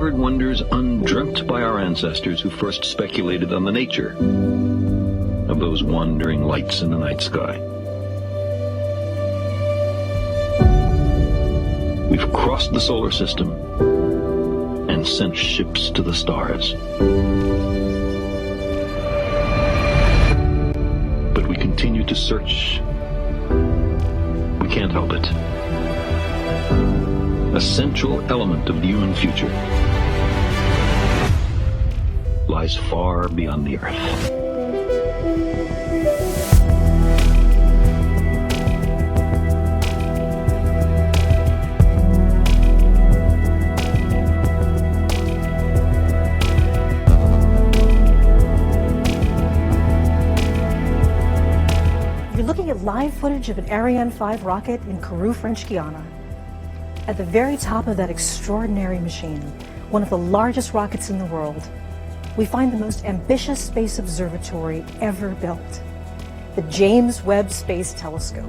discovered wonders undreamt by our ancestors who first speculated on the nature of those wandering lights in the night sky. We've crossed the solar system and sent ships to the stars. But we continue to search. We can't help it. A central element of the human future lies far beyond the Earth. You're looking at live footage of an Ariane 5 rocket in Kourou, French Guiana. At the very top of that extraordinary machine, one of the largest rockets in the world, we find the most ambitious space observatory ever built, the James Webb Space Telescope.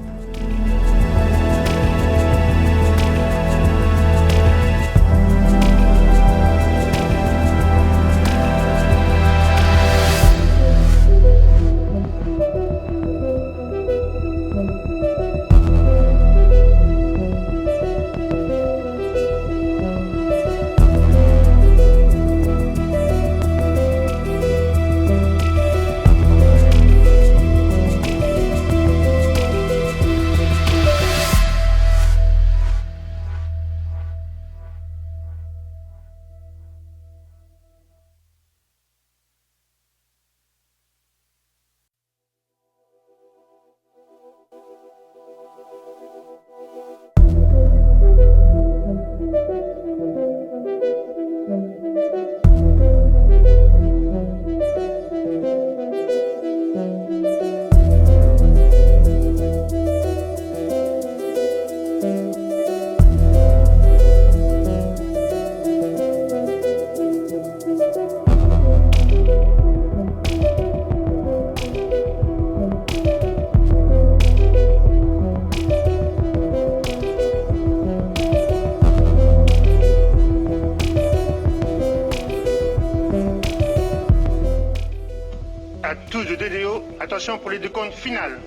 À tous de DDO, attention pour les décomptes finales.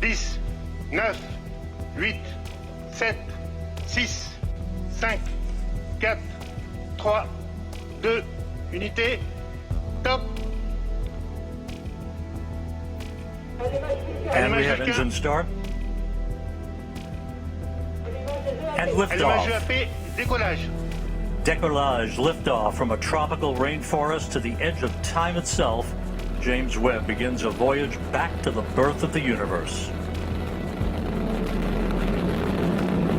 10, 9, 8, 7, 6, 5, 4, 3, 2, unité, top. And we have engine start. And liftoff. UAP, décollage. Decollage, liftoff from a tropical rainforest to the edge of time itself. James Webb begins a voyage back to the birth of the universe.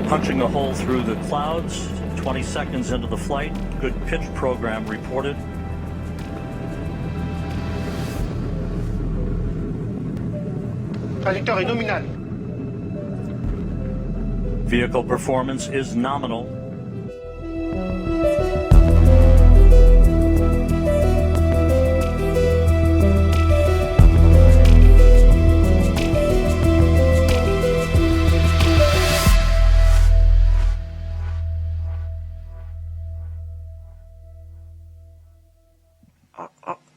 Punching a hole through the clouds, 20 seconds into the flight, good pitch program reported. Trajectoire est nominale. Vehicle performance is nominal.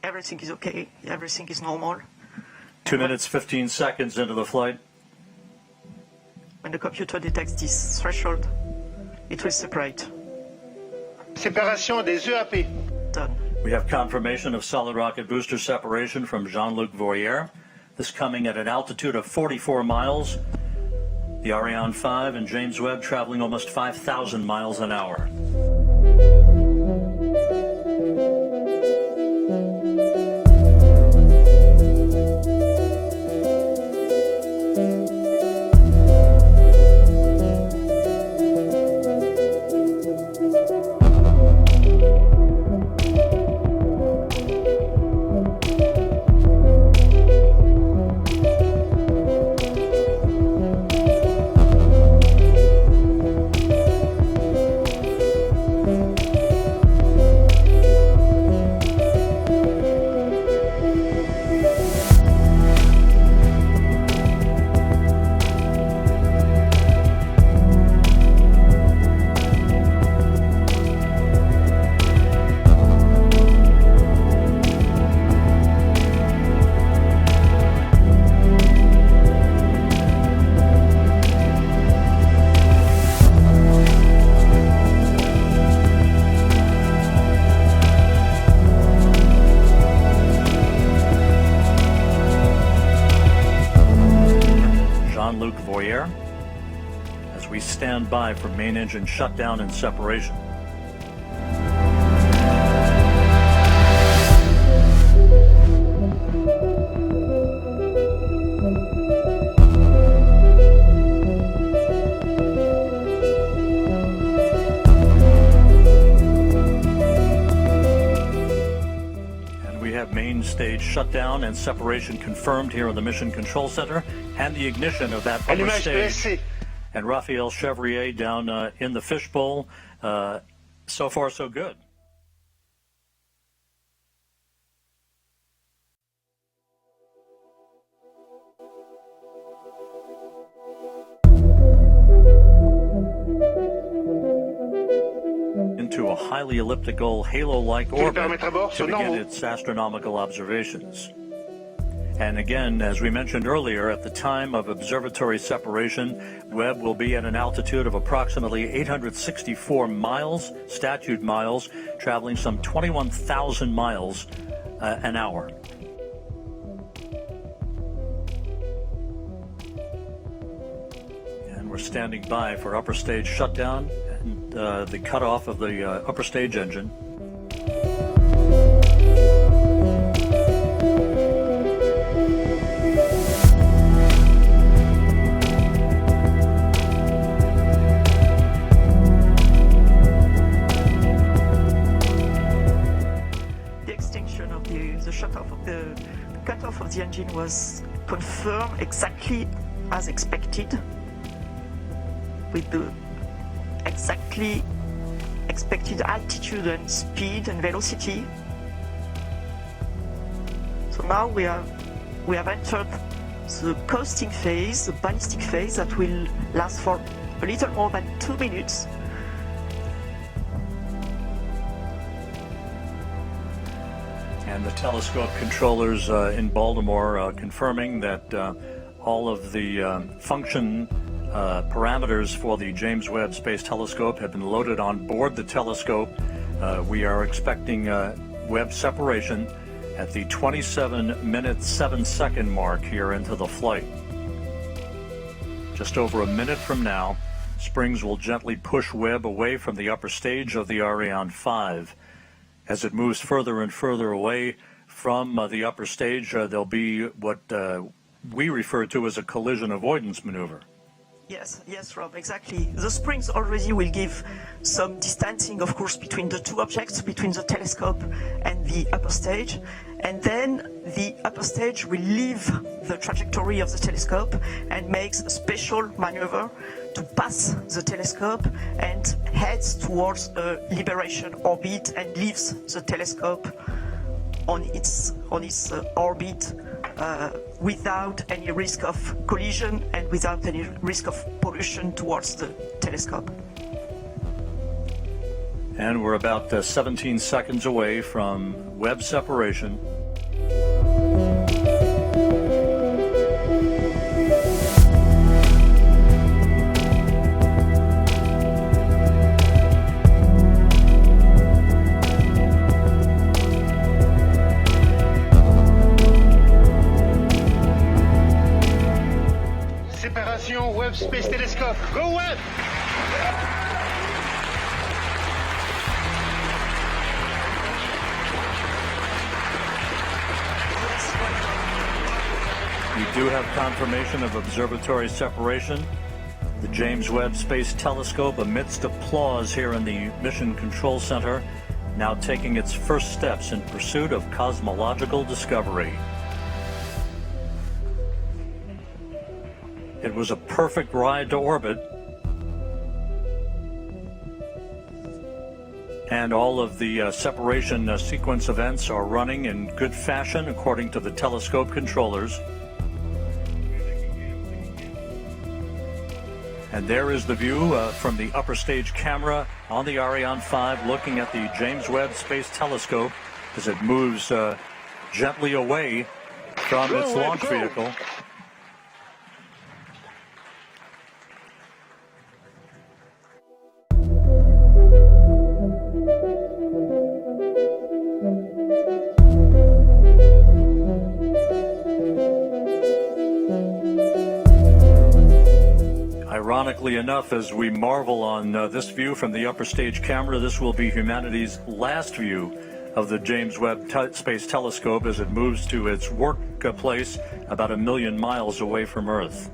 Everything is okay. Everything is normal. 2 minutes, 15 seconds into the flight. When the computer detects this threshold, it will separate. Séparation des EAP. Done. We have confirmation of solid rocket booster separation from Jean-Luc Voyer. This coming at an altitude of 44 miles. The Ariane 5 and James Webb traveling almost 5,000 miles an hour. we stand by for main engine shutdown and separation. Main stage shutdown and separation confirmed here in the Mission Control Center, and the ignition of that upper stage. And Raphael Chevrier down in the fishbowl. So far, so good. Into a highly elliptical, halo-like orbit to begin its astronomical observations. And again, as we mentioned earlier, at the time of observatory separation, Webb will be at an altitude of approximately 864 miles, statute miles, traveling some 21,000 miles an hour. And we're standing by for upper stage shutdown and the cutoff of the upper stage engine. The extinction of the shut-off of the cut-off of the engine was confirmed exactly as expected, with the exactly expected altitude and speed and velocity. So now we have entered the coasting phase, the ballistic phase, that will last for a little more than 2 minutes. And the telescope controllers in Baltimore confirming that all of the function parameters for the James Webb Space Telescope have been loaded on board the telescope. We are expecting Webb separation at the 27-minute 7-second mark here into the flight. Just over a minute from now, springs will gently push Webb away from the upper stage of the Ariane 5. As it moves further and further away from the upper stage, there'll be what we refer to as a collision avoidance maneuver. Yes, Rob, exactly. The springs already will give some distancing, of course, between the two objects, between the telescope and the upper stage. And then the upper stage will leave the trajectory of the telescope and makes a special maneuver to pass the telescope and heads towards a liberation orbit and leaves the telescope on its orbit without any risk of collision and without any risk of pollution towards the telescope. And we're about 17 seconds away from Webb separation. Séparation Webb Space Telescope. Go Webb! We do have confirmation of observatory separation. The James Webb Space Telescope, amidst applause here in the Mission Control Center, now taking its first steps in pursuit of cosmological discovery. It was a perfect ride to orbit, and all of the separation sequence events are running in good fashion according to the telescope controllers. And there is the view from the upper stage camera on the Ariane 5 looking at the James Webb Space Telescope as it moves gently away from its launch vehicle. Ironically enough, as we marvel on this view from the upper stage camera, this will be humanity's last view of the James Webb Space Telescope as it moves to its workplace about 1 million miles away from Earth.